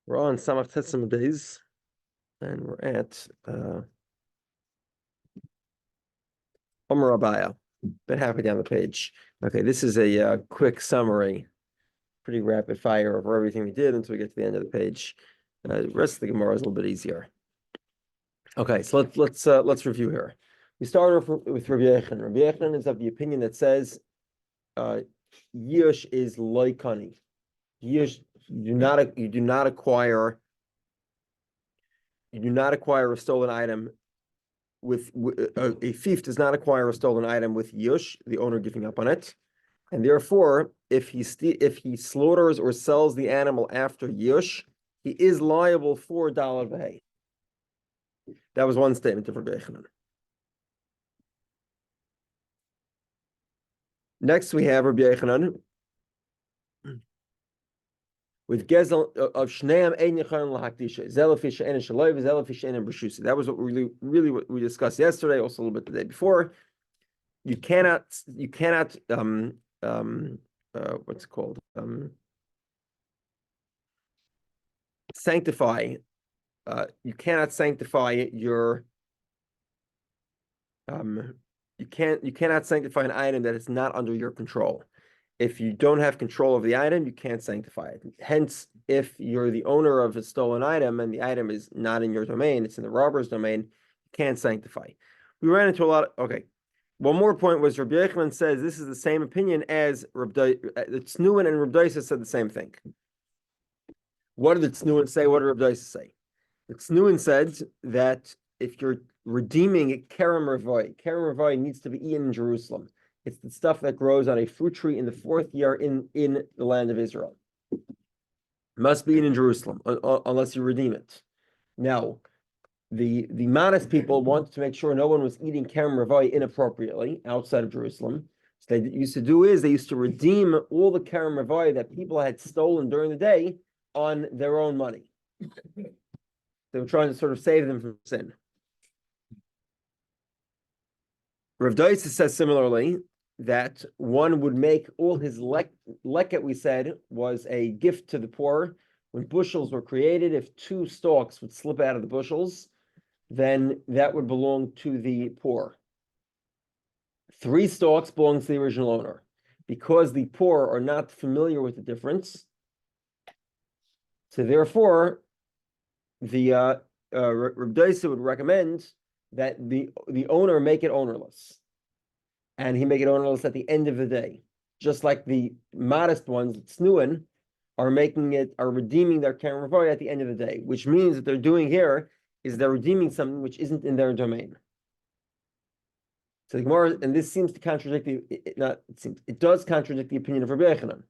We're on Samach Tetzim days, and we're at Omer Abaya, about halfway down the page. Okay, this is a quick summary, pretty rapid fire of everything we did until we get to the end of the page. The rest of the Gemara is a little bit easier. Okay, so let's review here. We start off with Rabbi Yehudah. Rabbi Yehudah is of the opinion that says Yush is loikani. Yush, you do not acquire a stolen item with a thief does not acquire a stolen item with Yush, the owner giving up on it, and therefore, if he slaughters or sells the animal after Yush, he is liable for Dalad V'Hei. That was one statement of Rabbi Yehudah. Next, we have Rabbi Yehudah with Gezel of Shneim Ein Yechon Lahakdisha, Zelafish Ein Shaloi, Zelafish Ein B'Shusi. That was what really what we discussed yesterday, also a little bit the day before. You cannot what's it called? Sanctify. You cannot sanctify your. You cannot sanctify an item that is not under your control. If you don't have control of the item, you can't sanctify it. Hence, if you're the owner of a stolen item and the item is not in your domain, it's in the robber's domain, you can't sanctify. We ran into a lot of, okay. One more point was Rabbi Yehudah says this is the same opinion as Tznuin and Rabbi Dovid said the same thing. What did the Tznuin say? What did Rabbi Dovid say? The Tznuin said that if you're redeeming Kerem Revoi needs to be eaten in Jerusalem. It's the stuff that grows on a fruit tree in the fourth year in the land of Israel. Must be eaten in Jerusalem unless you redeem it. Now, the modest people wanted to make sure no one was eating Kerem Revoi inappropriately outside of Jerusalem. So they used to redeem all the Kerem Revoi that people had stolen during the day on their own money. They were trying to sort of save them from sin. Rav Dovid says similarly that one would make all his leket, we said, was a gift to the poor. When bushels were created, if 2 stalks would slip out of the bushels, then that would belong to the poor. 3 stalks belong to the original owner. Because the poor are not familiar with the difference, so therefore, the Rav Dovid would recommend that the owner make it ownerless. And he make it ownerless at the end of the day. Just like the modest ones, Tznuin, are redeeming their Kerem Revoi at the end of the day, which means that they're doing here is they're redeeming something which isn't in their domain. So the Gemara, and this seems to contradict it does contradict the opinion of Rabbi Yehudah.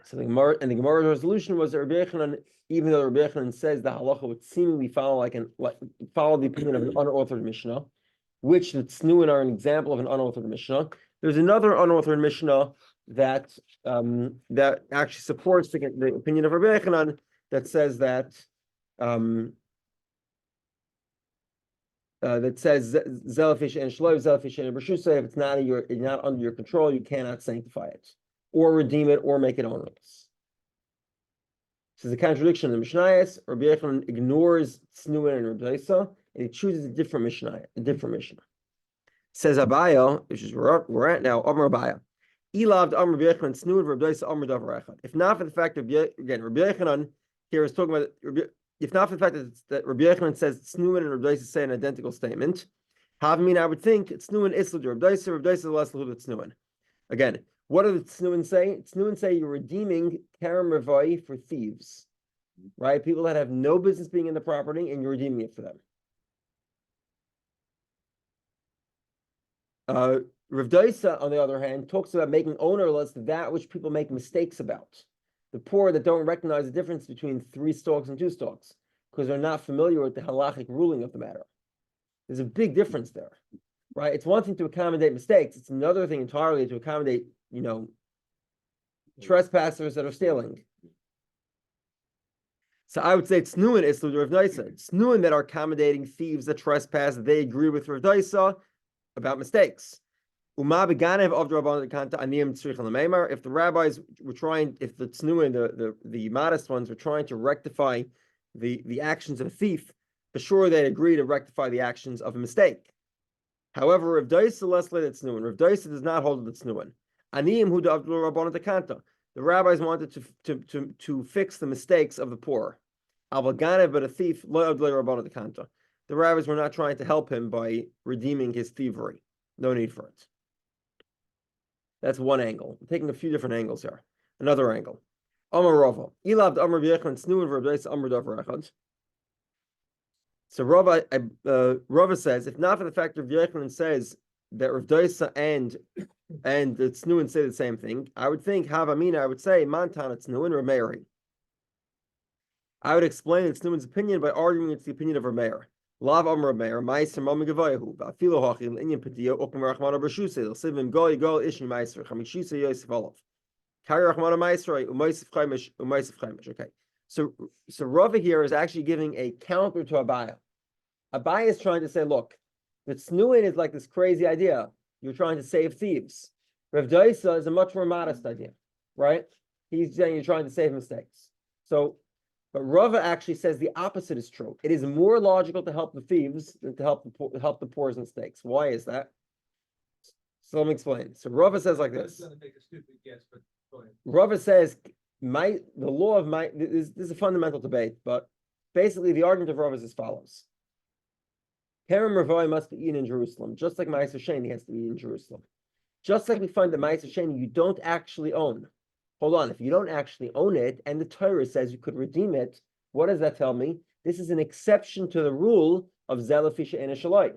So the Gemara's resolution was that Rabbi Yehudah, even though Rabbi Yehudah says the halacha would seemingly follow the opinion of an unauthored Mishnah, which the Tznuin are an example of an unauthored Mishnah. There's another unauthored Mishnah that actually supports the opinion of Rabbi Yehudah that says that Zelafish and Shloi, Zelafish and B'Shusa, if it's not under your control, you cannot sanctify it, or redeem it, or make it ownerless. This is a contradiction in the Mishnayos. Rabbi Yehudah ignores Tznuin and Rabbi Dovid, and he chooses a different Mishnah. Says Abaya, which is where we're at now, Amar Abaya. Ilavd Amar Rabbi Yehudah Tznuin Rabbi Dovid Amar Davar Echad. If not for the fact that Rabbi Yehudah here is talking about, if not for the fact that Rabbi Yehudah says Tznuin and Rabbi Dovid say an identical statement, Havmin, I would think Tznuin Islu Rabbi Dovid, Rabbi Dovid less Tznuin. Again, what do the Tznuin say? Tznuin say you're redeeming Kerem Revoi for thieves, right? People that have no business being in the property, and you're redeeming it for them. Rav Dovid, on the other hand, talks about making ownerless that which people make mistakes about. The poor that don't recognize the difference between 3 stalks and 2 stalks because they're not familiar with the halachic ruling of the matter. There's a big difference there, right? It's one thing to accommodate mistakes. It's another thing entirely to accommodate, trespassers that are stealing. So I would say Tznuin is Rav Dovid. Tznuin that are accommodating thieves that trespass, they agree with Rav Dovid about mistakes. If the rabbis were trying, if the tznuin, the modest ones were trying to rectify the actions of a thief, for sure they'd agree to rectify the actions of a mistake. However, Rav Doisa less late at tznuin. Rav Doisa does not hold the tznuin. Aniyim hu da'avdul rabbanon dekanta. The rabbis wanted to fix the mistakes of the poor. Avaganev, but a thief lo avdul rabbanon dekanta. The rabbis were not trying to help him by redeeming his thievery. No need for it. That's one angle. I'm taking a few different angles here. Another angle. Amar Rava. Ilav Amar B'Yechon Snuin V'Rabbeis Amar Davar Echad. So Rava says, if not for the fact that Rav Yechon says that Rav Doisa and the Snuin say the same thing, I would think Havamina. I would say Montana Snuin or Meiri. I would explain the Snuin's opinion by arguing it's the opinion of Rameir. Lav Amar Rameir, Ma'aser Mami Gavayahu, Ba'afilo Hachil Inyan Pediyo Okum Rachmana B'Shusei, L'Sivim Goy Ishni Ma'aser Chamishusei Yosef Olav. Kari Rachmana Ma'aser U'Maisef Chaimish. Okay, so Rava here is actually giving a counter to Abaya. Abaya is trying to say, look, the Snuin is like this crazy idea. You're trying to save thieves. Rav Doisa is a much more modest idea, right? He's saying you're trying to save mistakes. But Rava actually says the opposite is true. It is more logical to help the thieves than to help the poor's mistakes. Why is that? So let me explain. So Rava says like this. Rava says the law of this is a fundamental debate, but basically the argument of Rava is as follows. Kerem Ravoi must be eaten in Jerusalem, just like Ma'aser Sheni has to be eaten in Jerusalem. Just like we find that Ma'aser Sheni you don't actually own. Hold on, if you don't actually own it, and the Torah says you could redeem it, what does that tell me? This is an exception to the rule of Zelafisha and Shalai.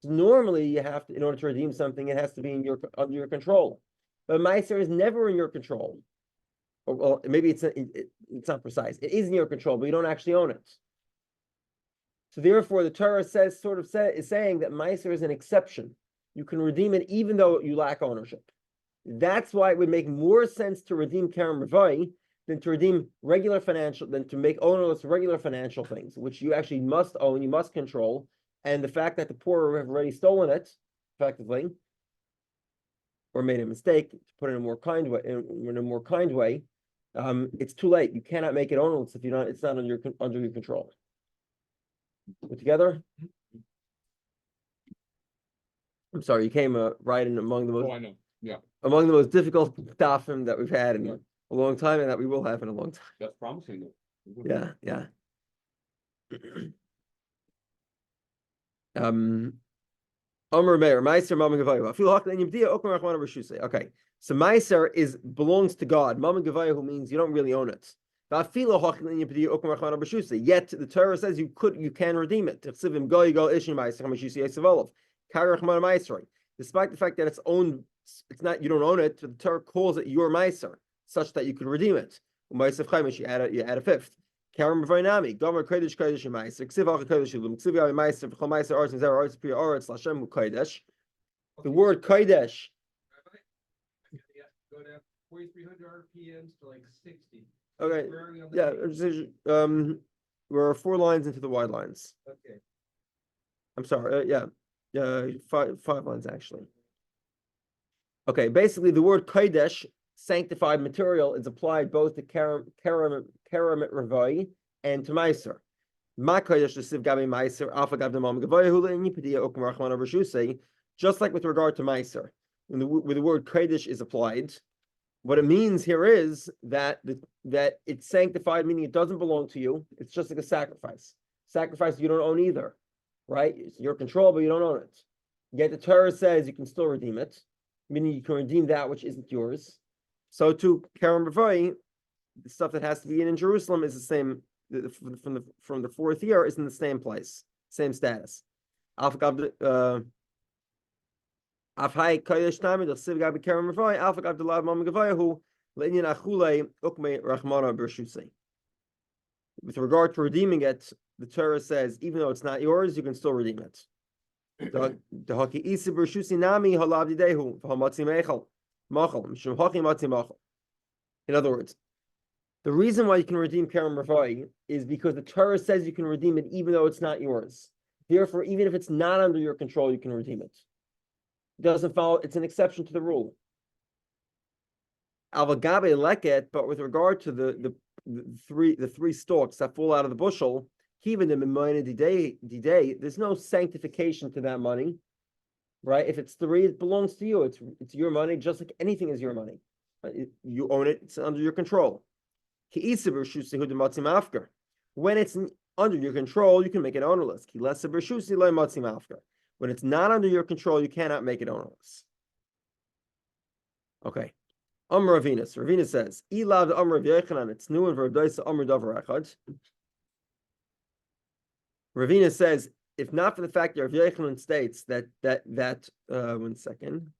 Normally, you have to, in order to redeem something, it has to be under your control. But Ma'aser is never in your control. Or maybe it's not precise. It is in your control, but you don't actually own it. So therefore, the Torah is saying that Ma'aser is an exception. You can redeem it even though you lack ownership. That's why it would make more sense to redeem Kerem Revai than to redeem than to make ownerless regular financial things, which you actually must own, you must control. And the fact that the poor have already stolen it, effectively, or made a mistake, to put it in a more kind way, it's too late. You cannot make it ownerless if it's not under your control. We're together? I'm sorry, you came right in among the most. Oh, I know. Yeah. Among the most difficult dafim that we've had in a long time, and that we will have in a long time. That's promising. Yeah. Omer Meir, Meiser Mama Gavayu. I feel Haklan Yibdia Okmer Rachmana B'Shusei. Okay, so Meiser belongs to God. Mama Gavayu means you don't really own it. Yet the Torah says you can redeem it. Despite the fact that it's owned, you don't own it. The Torah calls it your Meiser, such that you could redeem it. You add a fifth. The word Kodesh. Go down 4,300 RPMs to like 60. Okay. Yeah. We're 4 lines into the wide lines. Okay. I'm sorry. Five lines actually. Okay. Basically, the word Kodesh, sanctified material, is applied both to Keramet Ravai and to Meiser. Ma Kodesh Siv Gabi Meiser Alpha Gav Damam Gavaya Hula and Yipidia Okum Rachmana B'Shusei. Just like with regard to Meiser, when the word Kodesh is applied, what it means here is that it's sanctified, meaning it doesn't belong to you. It's just like a sacrifice. Sacrifice you don't own either, right? It's your control, but you don't own it. Yet the Torah says you can still redeem it, meaning you can redeem that which isn't yours. So to Kerem B'Vai, the stuff that has to be in Jerusalem is the same. From the 4th year is in the same place, same status. Afhai Kodesh Nami the Siv Gabi Kerem B'Vai Alpha Gav Delav Mama Gavayahu Le'inyan Achule Ukme Rachmana B'Shusei. With regard to redeeming it, the Torah says even though it's not yours, you can still redeem it. The Haki Isi B'Shusi Nami Halav Didehu V'Hamatzi Mechal Machal Mishum Haki Matzi Machal. In other words, the reason why you can redeem Kerem Rafai is because the Torah says you can redeem it even though it's not yours. Therefore, even if it's not under your control, you can redeem it. doesn't follow. It's an exception to the rule. Alvagabe leket, but with regard to the three stalks that fall out of the bushel, even the mimonid day, there's no sanctification to that money, right? If it's three, it belongs to you. It's your money, just like anything is your money. You own it. It's under your control. When it's under your control, you can make it ownerless. When it's not under your control, you cannot make it ownerless. Okay. Ravina says, Ravina says, if not for the fact that Rav Yochanan states that 1 second.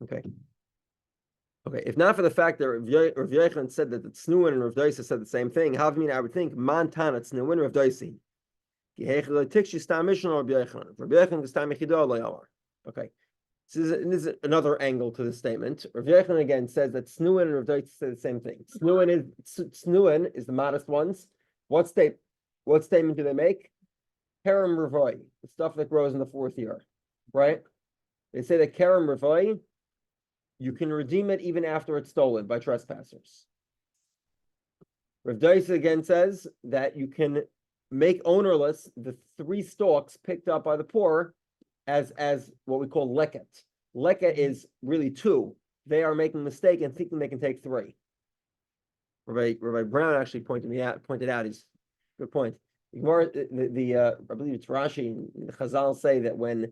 Okay. If not for the fact that Rav Yochanan said that the Tznuin and Rav Doisa said the same thing, I would think Montana Tznuin Rav Doisi. Okay. This is another angle to the statement. Rav Yochanan again says that Tznuin and Rav Doisa say the same thing. Tznuin is the modest ones. What statement do they make? Kerem Ravoi, the stuff that grows in the 4th year, right? They say that Kerem Ravoi, you can redeem it even after it's stolen by trespassers. Rav Doisa again says that you can make ownerless the 3 stalks picked up by the poor as what we call leket. Leket is really 2. They are making a mistake and thinking they can take 3. Rabbi Brown actually pointed out his good point. I believe it's Rashi and the Chazal say that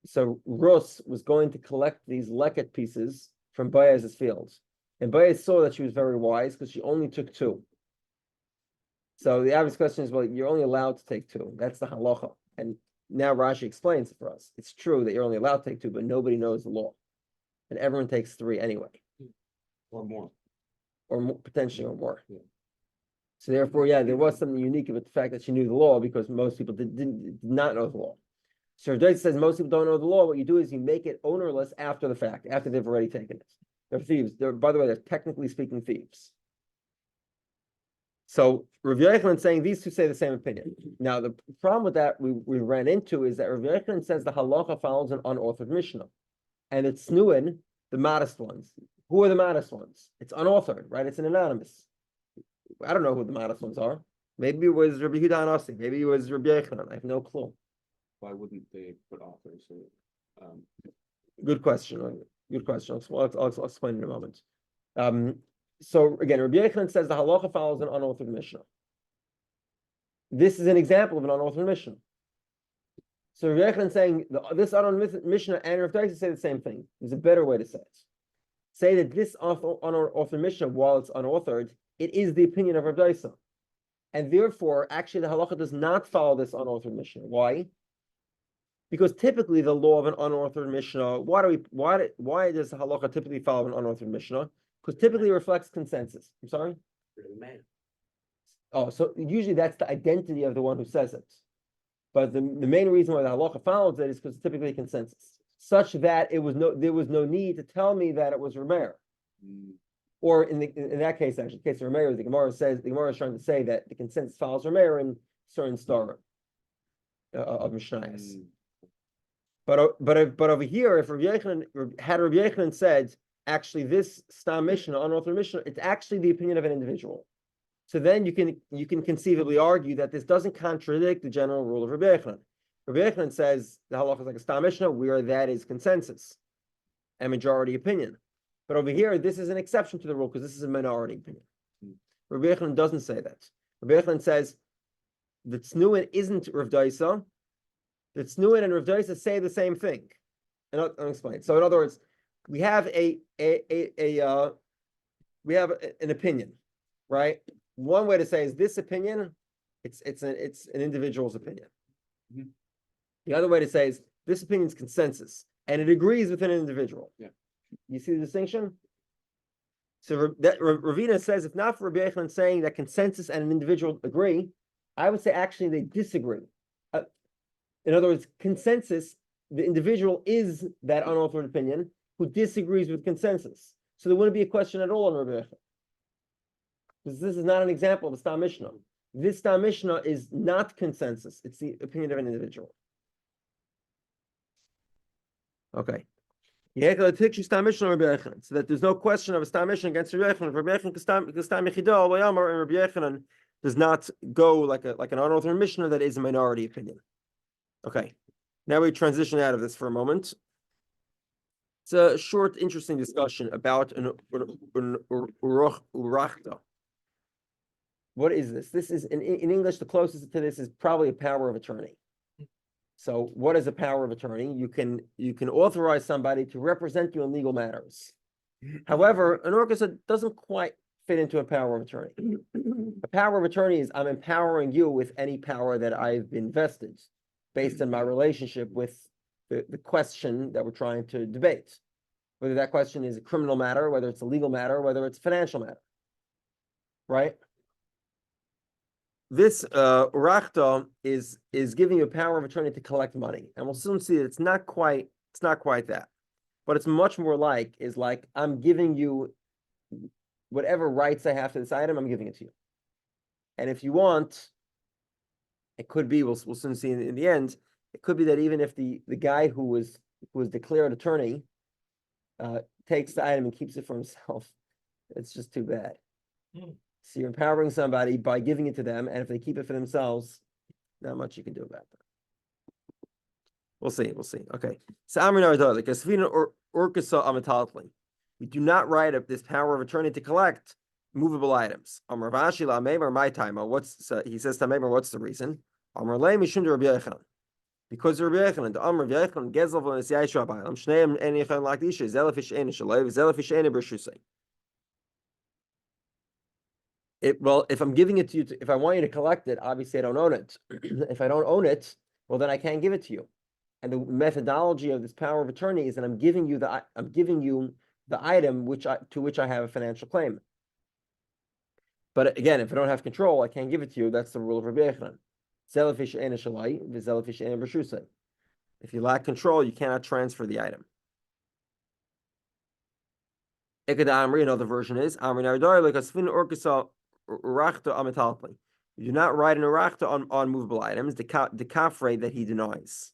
so Rus was going to collect these leket pieces from Boaz's fields. And Boaz saw that she was very wise because she only took 2. So the obvious question is, well, you're only allowed to take 2. That's the halacha. And now Rashi explains it for us. It's true that you're only allowed to take 2, but nobody knows the law. And everyone takes 3 anyway. Or more. Or more, potentially or more. Yeah. So therefore, there was something unique about the fact that she knew the law because most people did not know the law. So Rav says most people don't know the law. What you do is you make it ownerless after the fact, after they've already taken it. They're thieves. By the way, they're technically speaking thieves. So Rav Yochanan saying these two say the same opinion. Now the problem with that we ran into is that Rav Yochanan says the halacha follows an unauthored Mishnah, and it's Tznuin, the modest ones. Who are the modest ones? It's unauthored, right? It's an anonymous. I don't know who the modest ones are. Maybe it was Rabbi Yehudah Anasi. Maybe it was Rabbi Yochanan. I have no clue. Why wouldn't they put authors? Good question. I'll explain in a moment. So again, Rabbi Yochanan says the halacha follows an unauthored Mishnah. This is an example of an unauthored Mishnah. So Rabbi Yochanan saying this unauthored Mishnah and Rav Doisa say the same thing. There's a better way to say it. Say that this unauthored Mishnah, while it's unauthored, it is the opinion of Rav Doisa, and therefore, actually, the halacha does not follow this unauthored Mishnah. Why? Because typically, the law of an unauthored Mishnah. Why does the halacha typically follow an unauthored Mishnah? Because typically it reflects consensus. I'm sorry? Oh, so usually that's the identity of the one who says it. But the main reason why the halacha follows it is because it's typically consensus, such that there was no need to tell me that it was Rameir. Or in that case, actually, the case of Rameir, the Gemara is trying to say that the consensus follows Rameir in certain star of Mishnayos. But over here, if Rabbi Yochanan said, actually, this Stam Mishnah, unauthored Mishnah, it's actually the opinion of an individual. So then you can conceivably argue that this doesn't contradict the general rule of Rabbi Yochanan. Rabbi Yochanan says the halacha is like a Stam Mishnah, where that is consensus and majority opinion. But over here, this is an exception to the rule because this is a minority opinion. Rabbi Yochanan doesn't say that. Rabbi Yochanan says the Tznuin isn't Rav Doisa. The Tznuin and Rav Doisa say the same thing. And I'll explain. So in other words, we have an opinion, right? One way to say is this opinion, it's an individual's opinion. Mm-hmm. The other way to say is this opinion is consensus, and it agrees with an individual. Yeah. You see the distinction? So Ravina says, if not for Rabbi Yochanan saying that consensus and an individual agree, I would say actually they disagree. In other words, consensus, the individual is that unauthored opinion who disagrees with consensus. So there wouldn't be a question at all on Rabbi Yochanan. Because this is not an example of a Stam Mishnah. This Stam Mishnah is not consensus. It's the opinion of an individual. Okay. So that there's no question of a Stam Mishnah against Rabbi Yochanan. Rabbi Yochanan does not go like an unauthorized Mishnah that is a minority opinion. Okay. Now we transition out of this for a moment. It's a short, interesting discussion about an urachta. What is this? This is in English, the closest to this is probably a power of attorney. So what is a power of attorney? You can authorize somebody to represent you in legal matters. However, an orchestra doesn't quite fit into a power of attorney. A power of attorney is I'm empowering you with any power that I've been vested based on my relationship with the question that we're trying to debate. Whether that question is a criminal matter, whether it's a legal matter, whether it's a financial matter. Right? This urachta is giving you a power of attorney to collect money. And we'll soon see that it's not quite that. But it's much more like I'm giving you whatever rights I have to this item, I'm giving it to you. And if you want, it could be, we'll soon see in the end, it could be that even if the guy who was declared attorney takes the item and keeps it for himself, it's just too bad. So you're empowering somebody by giving it to them, and if they keep it for themselves, not much you can do about that. We'll see. Okay. So we do not write up this power of attorney to collect movable items. He says to Meimar, what's the reason? Because Rabbi Yochanan, the Amr Rabbi Yochanan, Gezel v'Nes Yaishu Abaylam, Shneim en Yechon like Isha, Zelafish en Shaloi, Zelafish en Bershusay. Well, if I'm giving it to you, if I want you to collect it, obviously I don't own it. If I don't own it, well, then I can't give it to you. And the methodology of this power of attorney is that I'm giving you the item to which I have a financial claim. But again, if I don't have control, I can't give it to you. That's the rule of Rabbi Yochanan. If you lack control, you cannot transfer the item. Another version is you do not write an urachta on movable items, the kafre that he denies.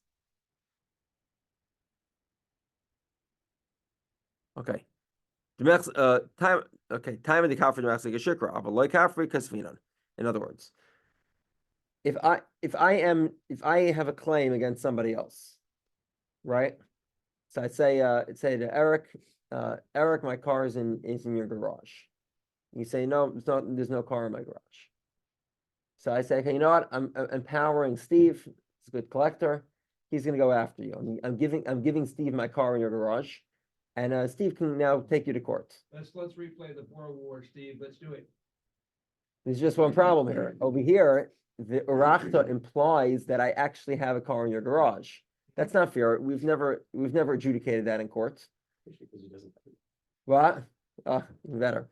Okay. Time of the kafre demechs shikra, but loy kafre kasvinan. In other words, if I have a claim against somebody else, right? So I'd say to Eric, Eric, my car is in your garage. You say, no, there's no car in my garage. So I say, okay, you know what? I'm empowering Steve. He's a good collector. He's going to go after you. I'm giving Steve my car in your garage, and Steve can now take you to court. Let's replay the Boer War, Steve. Let's do it. There's just one problem here. Over here, the urachta implies that I actually have a car in your garage. That's not fair. We've never adjudicated that in court. Because he doesn't. What? Even better.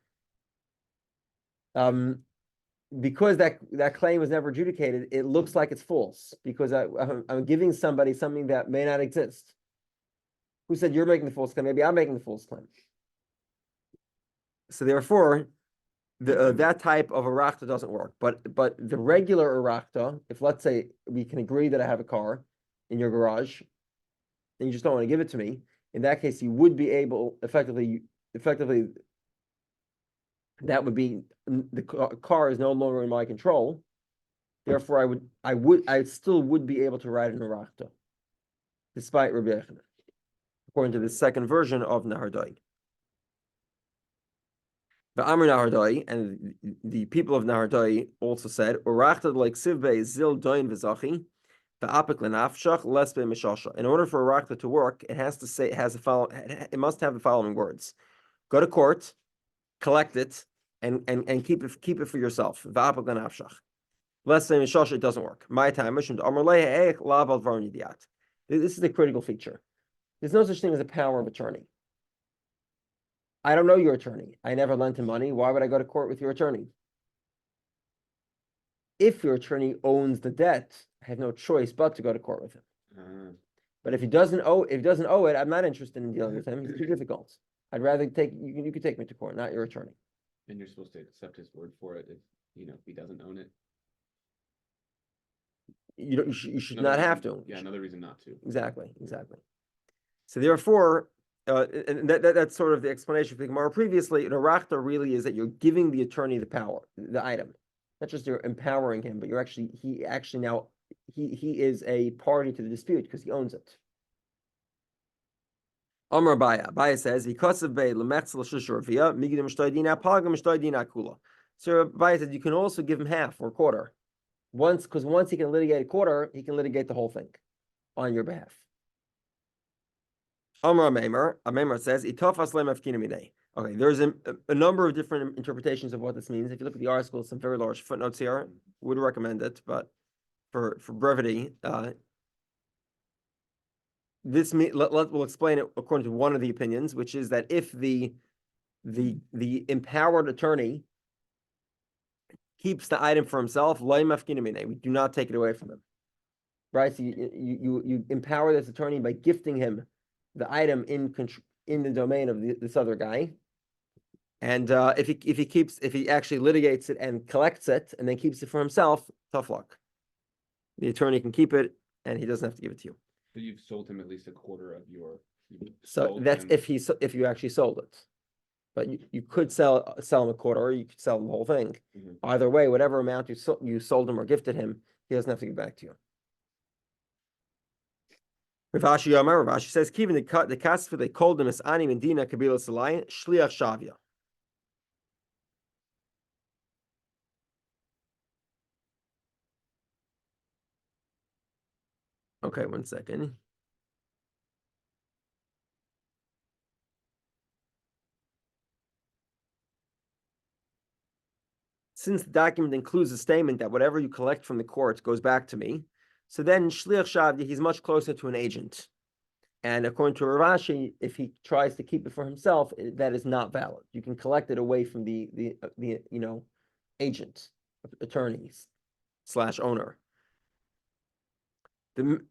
Because that claim was never adjudicated, it looks like it's false because I'm giving somebody something that may not exist. Who said you're making the false claim? Maybe I'm making the false claim. So therefore, that type of urachta doesn't work. But the regular urachta, if let's say we can agree that I have a car in your garage, and you just don't want to give it to me, in that case, you would be able effectively. That would be the car is no longer in my control. Therefore, I still would be able to ride an urachta, despite Rabbi Yochanan, according to the second version of Nahardai. The Amr Nahardai and the people of Nahardai also said urachta like sivbe zil doin v'zachi. In order for urachta to work, it has to say it must have the following words: go to court, collect it, and keep it for yourself. Let's say it doesn't work. My time. This is the critical feature. There's no such thing as a power of attorney. I don't know your attorney. I never lent him money. Why would I go to court with your attorney? If your attorney owns the debt, I have no choice but to go to court with him. But if he doesn't owe it, I'm not interested in dealing with him. It's too difficult. I'd rather you could take me to court, not your attorney. And you're supposed to accept his word for it if, if he doesn't own it. You should Another not have reason- to. Yeah, another reason not to. Exactly. So therefore, and that's sort of the explanation for the Gemara previously. Rachta really is that you're giving the attorney the power, the item, not just you're empowering him, but he is a party to the dispute because he owns it. Amar Baya says because of Bay Lemetzel Shishorvia Migidim Shtoidina Pagam Shtoidina Kula. So Baya says you can also give him half or a quarter. Once he can litigate a quarter, he can litigate the whole thing on your behalf. Amar Meimer says Itofas Lemafkinamine. Okay, there's a number of different interpretations of what this means. If you look at the article, some very large footnotes here. Would recommend it, but for brevity, we'll explain it according to one of the opinions, which is that if the empowered attorney keeps the item for himself, we do not take it away from him. Right? So you empower this attorney by gifting him the item in the domain of this other guy. And if he actually litigates it and collects it and then keeps it for himself, tough luck. The attorney can keep it and he doesn't have to give it to you. So you've sold him at least a quarter of your. So that's if you actually sold it. But you could sell him a quarter, or you could sell him the whole thing. Mm-hmm. Either way, whatever amount you sold him or gifted him, he doesn't have to give back to you. Rav Ashi says, "Kivin the kasfa they called him as ani medina kabila salai shliach shavia." Okay, 1 second. Since the document includes a statement that whatever you collect from the court goes back to me, so then shliach shavia, he's much closer to an agent. And according to Rav Ashi, if he tries to keep it for himself, that is not valid. You can collect it away from the agent, attorneys / owner.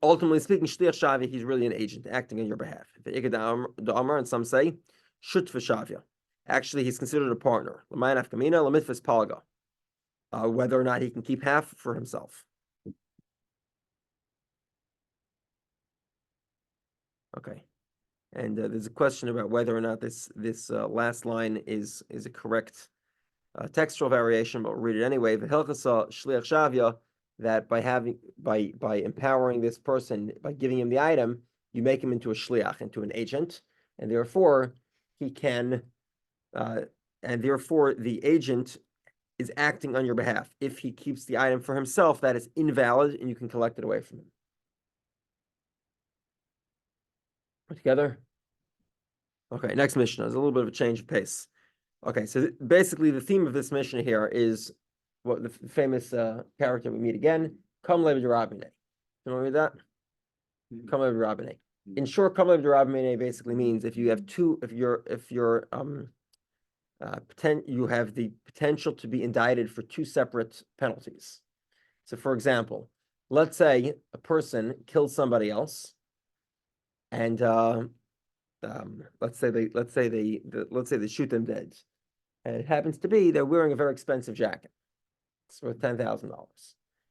Ultimately speaking, shliach shavia, he's really an agent acting on your behalf. The Amar, and some say shutfa shavia. Actually, he's considered a partner. L'mayanaf kamina l'mitfas palga. Whether or not he can keep half for himself. Okay, and there's a question about whether or not this last line is a correct textual variation, but we'll read it anyway. V'hilchasa shliach shavia, that by empowering this person, by giving him the item, you make him into a shliach, into an agent, and therefore he can, and therefore the agent is acting on your behalf. If he keeps the item for himself, that is invalid, and you can collect it away from him. We're together? Okay, next Mishnah is a little bit of a change of pace. Okay, so basically the theme of this Mishnah here is what the famous character we meet again, Kollel Rabbi. You want to read that? Kollel Rabbi. In short, Kollel Rabbi basically means if you have you have the potential to be indicted for two separate penalties. So, for example, let's say a person kills somebody else, and let's say they shoot them dead, and it happens to be they're wearing a very expensive jacket. It's worth $10,000.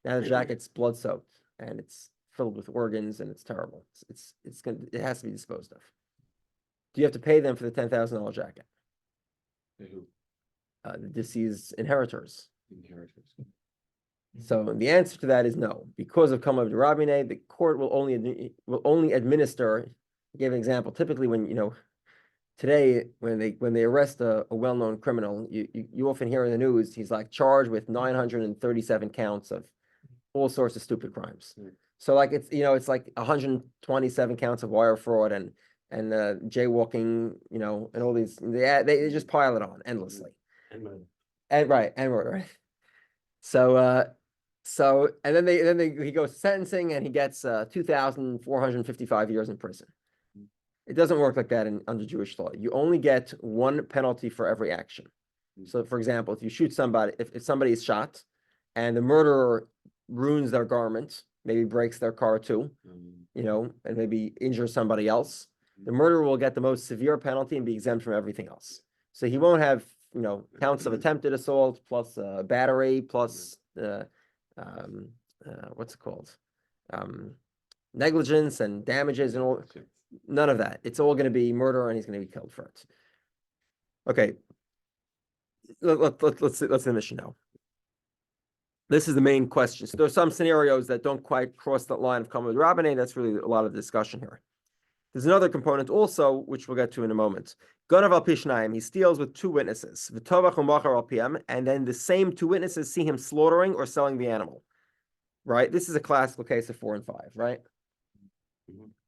Now the jacket's blood soaked and it's filled with organs and it's terrible. It has to be disposed of. Do you have to pay them for the $10,000 jacket? Who? The deceased inheritors. Inheritors. So the answer to that is no, because of Kollel Rabbi. The court will only administer. I gave an example. Typically, when today when they arrest a well-known criminal, you often hear in the news he's like charged with 937 counts of all sorts of stupid crimes. So like it's like 127 counts of wire fraud and jaywalking, and all these they just pile it on endlessly. And murder, right? So and then he goes to sentencing and he gets 2,455 years in prison. It doesn't work like that under Jewish law. You only get one penalty for every action. So, for example, if you shoot somebody, if somebody is shot, and the murderer ruins their garment, maybe breaks their car too, and maybe injures somebody else, the murderer will get the most severe penalty and be exempt from everything else. So he won't have, counts of attempted assault plus battery plus what's it called? Negligence and damages and all. None of that. It's all going to be murder, and he's going to be killed for it. Okay. Let's see the mission now. This is the main question. So there are some scenarios that don't quite cross that line of Kamma Rabbinah. That's really a lot of discussion here. There's another component also, which we'll get to in a moment. Ganav al pishnayim, he steals with two witnesses. V'tovach u'machar al piyam, and then the same two witnesses see him slaughtering or selling the animal. Right? This is a classical case of 4 and 5, right?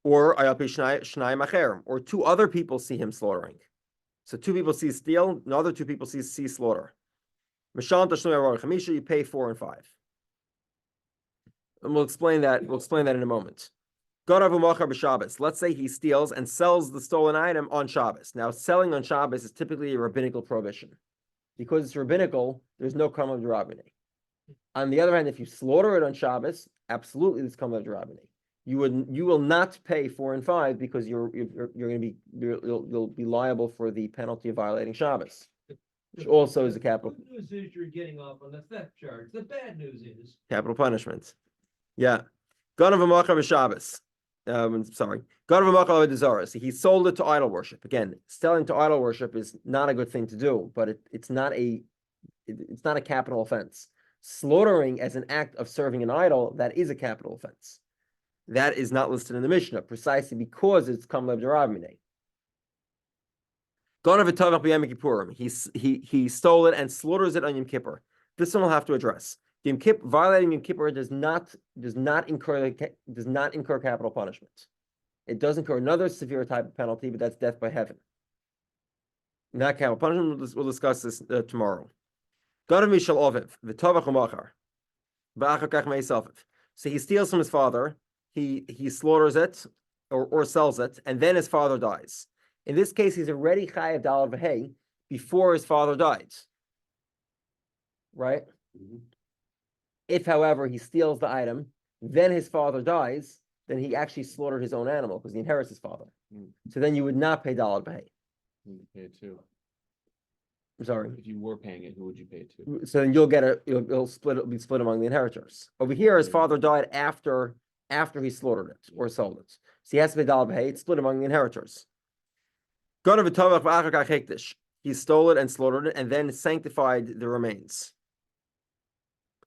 Or ayal pishnayim acher, or two other people see him slaughtering. So two people see steal, another two people see slaughter. You pay 4 and 5. And we'll explain that in a moment. Let's say he steals and sells the stolen item on Shabbos. Now, selling on Shabbos is typically a rabbinical prohibition. Because it's rabbinical, there's no Kamma Rabbinah. On the other hand, if you slaughter it on Shabbos, absolutely there's Kamma Rabbinah. You will not pay 4 and 5 because you'll be liable for the penalty of violating Shabbos. Which also is a capital. The good news is you're getting off on the theft charge. The bad news is capital punishment. Yeah. Ganav v'machar b'Shabbos. Sorry. Ganav v'machar b'Dezaros. He sold it to idol worship. Again, selling to idol worship is not a good thing to do, but it's not a capital offense. Slaughtering as an act of serving an idol, that is a capital offense. That is not listed in the Mishnah, precisely because it's Kamma Rabbinah. He stole it and slaughters it on Yom Kippur. This one we'll have to address. Violating Yom Kippur does not incur capital punishment. It does incur another severe type of penalty, but that's death by heaven. Not capital punishment. We'll discuss this tomorrow. So he steals from his father. He slaughters it or sells it, and then his father dies. In this case, he's already chayav dalad v'hei before his father died. Right? Mm-hmm. If, however, he steals the item, then his father dies, then he actually slaughtered his own animal because he inherits his father. Mm. So then you would not pay dalad v'hei. Who would you pay it to? I'm sorry. If you were paying it, who would you pay it to? So then it'll be split among the inheritors. Over here, his father died after he slaughtered it or sold it. So he has to pay dalad v'hei. It's split among the inheritors. He stole it and slaughtered it and then sanctified the remains.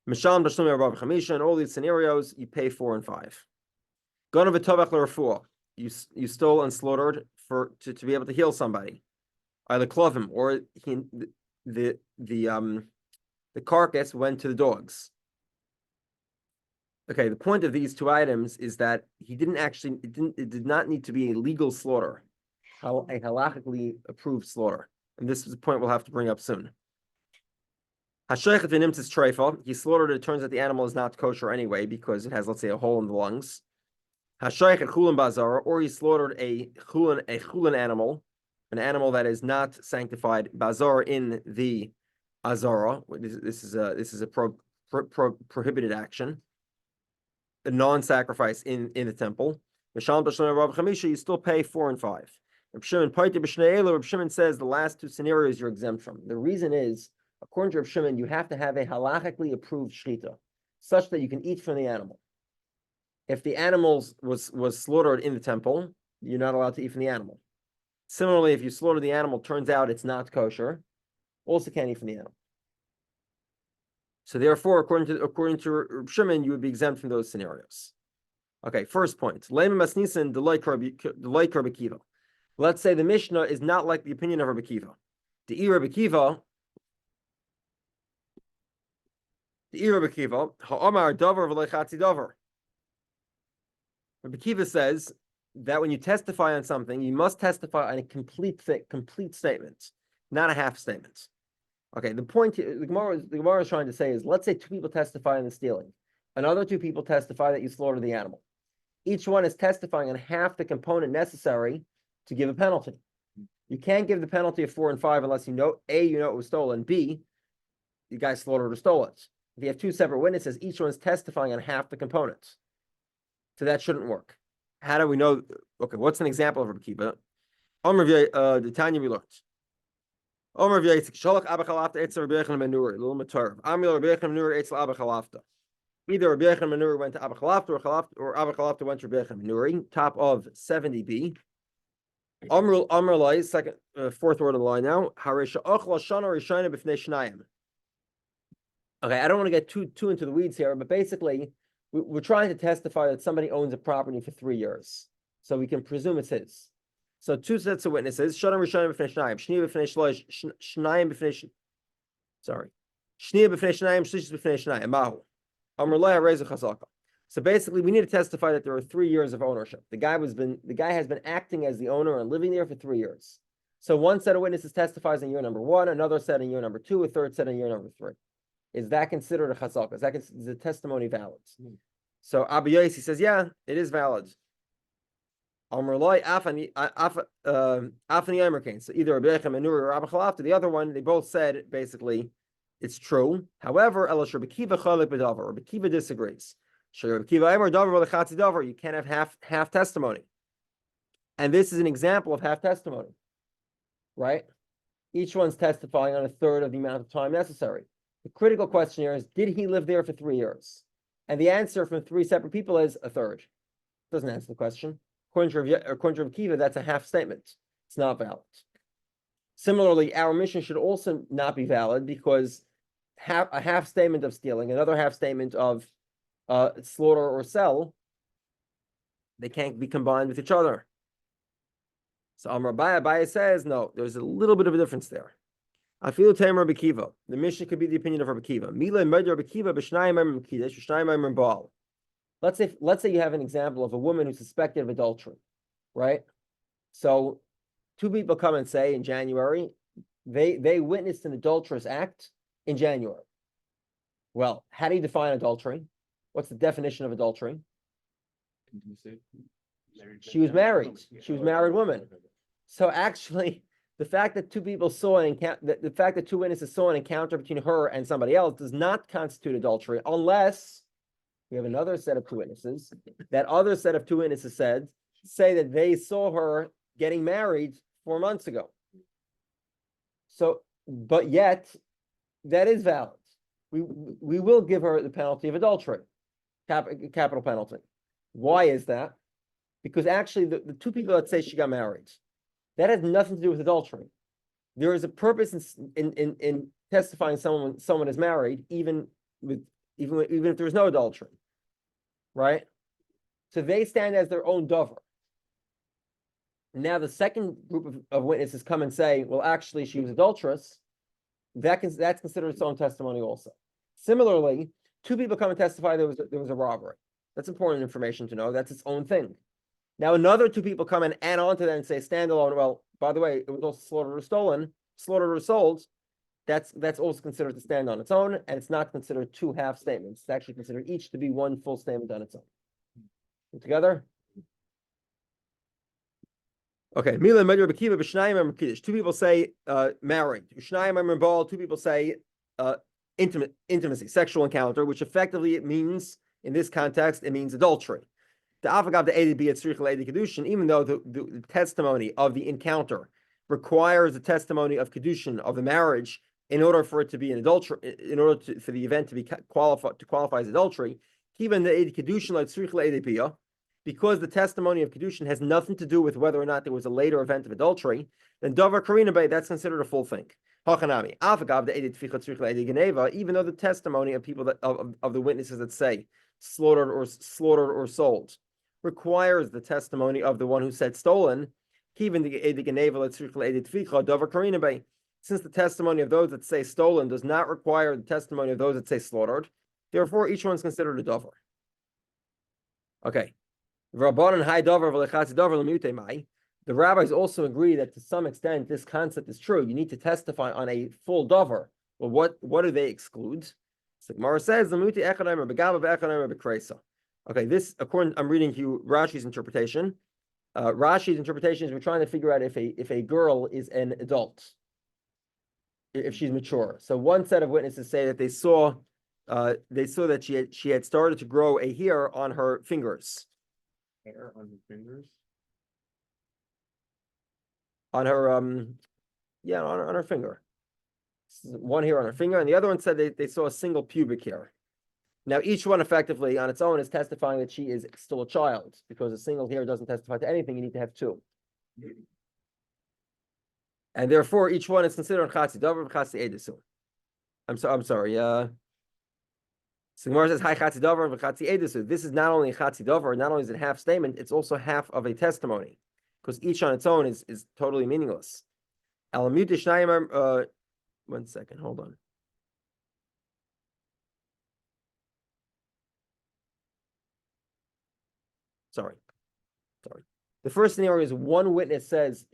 In all these scenarios, you pay 4 and 5. You stole and slaughtered to be able to heal somebody. Either clovim or the carcass went to the dogs. Okay, the point of these two items is that it did not need to be a legal slaughter. A halachically approved slaughter. And this is a point we'll have to bring up soon. He slaughtered it. It turns out the animal is not kosher anyway because it has, let's say, a hole in the lungs. Or he slaughtered a chulin animal, an animal that is not sanctified bazar in the azara. This is a prohibited action. A non-sacrifice in the temple. You still pay 4 and 5. Reb Shimon says the last two scenarios you're exempt from. The reason is, according to Reb Shimon, you have to have a halachically approved shechita, such that you can eat from the animal. If the animal was slaughtered in the temple, you're not allowed to eat from the animal. Similarly, if you slaughter the animal, turns out it's not kosher, also can't eat from the animal. So therefore, according to Reb Shimon, you would be exempt from those scenarios. Okay, first point. Let's say the Mishnah is not like the opinion of Rabbi Kiva. Rabbi Kiva says that when you testify on something, you must testify on a complete statement, not a half statement. Okay, the point the Gemara is trying to say is, let's say 2 people testify on the stealing. Another 2 people testify that you slaughtered the animal. Each one is testifying on half the component necessary to give a penalty. You can't give the penalty of 4 and 5 unless you know A, it was stolen, B, the guy slaughtered or stole it. If you have 2 separate witnesses, each one's testifying on half the components. So that shouldn't work. How do we know? Okay, what's an example of Rabbi Kiva? The Tanya we learned. Omer Rav Yitzchak, Sholach Abba Chalafta Eitzel Rabbi Yochanan ben Nuri, Lul Matar. Amil Rabbi Yochanan ben Nuri Eitzel Abba Chalafta. Either Rabbi Yochanan ben Nuri went to Abba Chalafta or Abba Chalafta went to Rabbi Yochanan ben Nuri. Top of 70b. Amr Lai, second, fourth word of the line now. Harisha Ochla Shana Rishayna B'fnei Shnayim. Okay, I don't want to get too into the weeds here, but basically, we're trying to testify that somebody owns a property for 3 years, so we can presume it's his. So 2 sets of witnesses. Shana Rishayna B'fnei Shnayim. Shniya B'fnei Shlosh. Shnayim B'fnei. Sorry. Shniya B'fnei Shnayim. Shlishis B'fnei Shnayim. Mahu. Amr Lai Hareza Chazaka. So basically, we need to testify that there are 3 years of ownership. The guy has been acting as the owner and living there for 3 years. So one set of witnesses testifies in year number 1, another set in year number 2, a third set in year number 3. Is that considered a chazaka? Is the testimony valid? So Abu Yossi says, yeah, it is valid. Amrloi Afani Emerkain. So either Rabbi Yochanan ben Nuri or Abba Chalafta, the other one, they both said basically it's true. However, Elash Rabbi Kiva Chalik B'Davar. Rabbi Kiva disagrees. You can't have half testimony. And this is an example of half testimony, right? Each one's testifying on a third of the amount of time necessary. The critical question here is, did he live there for 3 years? And the answer from 3 separate people is a third. Doesn't answer the question. According to Rav Kiva, that's a half statement. It's not valid. Similarly, our mission should also not be valid because a half statement of stealing, another half statement of slaughter or sell, they can't be combined with each other. So Amar Abaye says, no, there's a little bit of a difference there. I feel Tamer Rabbi Kiva. The mission could be the opinion of Rabbi Kiva. Mila Rabbi Kiva b'shnayim kidesh b'shnayim baal. Let's say you have an example of a woman who's suspected of adultery, right? So 2 people come and say in January, they witnessed an adulterous act in January. Well, how do you define adultery? What's the definition of adultery? She was married. She was a married woman. So actually, the fact that 2 people saw the fact that 2 witnesses saw an encounter between her and somebody else does not constitute adultery unless we have another set of 2 witnesses. That other set of 2 witnesses say that they saw her getting married 4 months ago. So, but yet, that is valid. We will give her the penalty of adultery, capital penalty. Why is that? Because actually, the 2 people that say she got married, that has nothing to do with adultery. There is a purpose in testifying someone is married, even if there's no adultery, right? So they stand as their own dover. Now the second group of witnesses come and say, well, actually, she was adulterous. That's considered its own testimony also. Similarly, 2 people come and testify there was a robbery. That's important information to know. That's its own thing. Now another 2 people come and add on to that and say standalone. Well, by the way, it was also slaughtered or sold. That's also considered to stand on its own, and it's not considered 2 half statements. It's actually considered each to be 1 full statement on its own. Together? Okay. 2 people say married. 2 people say intimacy, sexual encounter, which effectively it means, in this context, it means adultery. Even though the testimony of the encounter requires the testimony of kedushin, of the marriage, in order for it to be an adultery, for the event to be qualify as adultery, even the kedushin, because the testimony of kedushin has nothing to do with whether or not there was a later event of adultery, then davar karina bay, that's considered a full thing. Hachanami, even though the testimony of people of the witnesses that say slaughtered or sold requires the testimony of the one who said stolen, even since the testimony of those that say stolen does not require the testimony of those that say slaughtered, therefore each one's considered a dover. Okay. The rabbis also agree that to some extent this concept is true. You need to testify on a full dover. Well, what do they exclude? So Gemara says, okay, this, I'm reading to you Rashi's interpretation. Rashi's interpretation is we're trying to figure out if a girl is an adult, if she's mature. So one set of witnesses say that they saw that she had started to grow a hair on her fingers. Hair on her fingers? On her Yeah, on her finger. One here on her finger, and the other one said they saw a single pubic hair. Now, each one effectively on its own is testifying that she is still a child, because a single hair doesn't testify to anything. You need to have two. And therefore, each one is considered chatzi davar v'chatzi edisu. I'm sorry. So Gemara says, "Hi chatzi davar v'chatzi edisu." This is not only a chatzi davar, not only is it half statement, it's also half of a testimony, because each on its own is totally meaningless. Alamut ishnayim. 1 second, hold on. Sorry. The first scenario is one witness says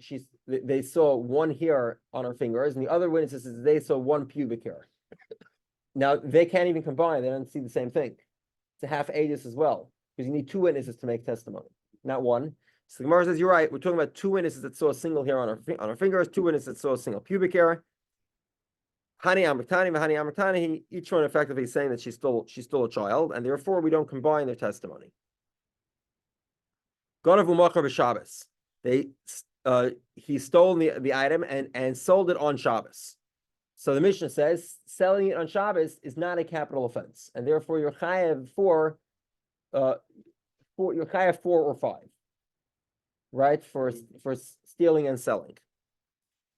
they saw one hair on her fingers, and the other witness says they saw one pubic hair. Now they can't even combine; they don't see the same thing. It's a half edus as well, because you need two witnesses to make testimony, not one. So the Gemara says you're right. We're talking about two witnesses that saw a single hair on her fingers, two witnesses that saw a single pubic hair. Hani Amritani, Hani Amritani. Each one effectively saying that she's still a child, and therefore we don't combine their testimony. Shabbos. He stole the item and sold it on Shabbos. So the Mishnah says selling it on Shabbos is not a capital offense, and therefore you're chayav for 4 or 5, right? For stealing and selling.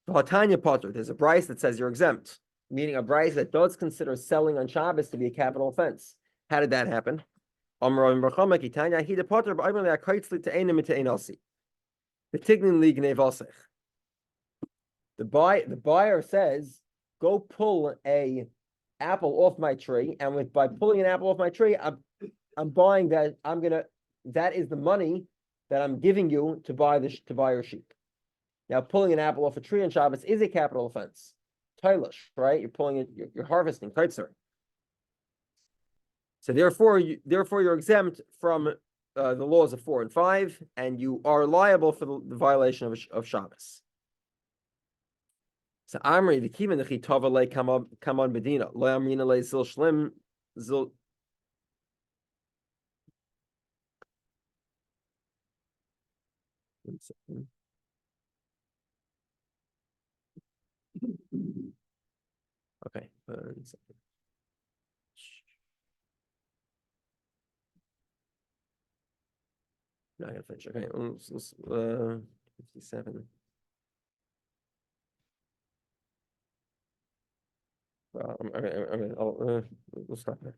Hatanya Potter. There's a brayse that says you're exempt, meaning a brayse that does consider selling on Shabbos to be a capital offense. How did that happen? The buyer says, go pull a apple off my tree, and by pulling an apple off my tree, I'm buying that. That is the money that I'm giving you to buy your sheep. Now, pulling an apple off a tree on Shabbos is a capital offense. Tailish, right? You're pulling it, you're harvesting, kaitzer. So therefore you're exempt from the laws of 4 and 5, and you are liable for the violation of Shabbos. So Amri the Kivan the Chitava le Kamma Bedina lo Amrina le Zil Shlim Zil. Okay. Not gonna finish. Okay, 57. We'll stop there.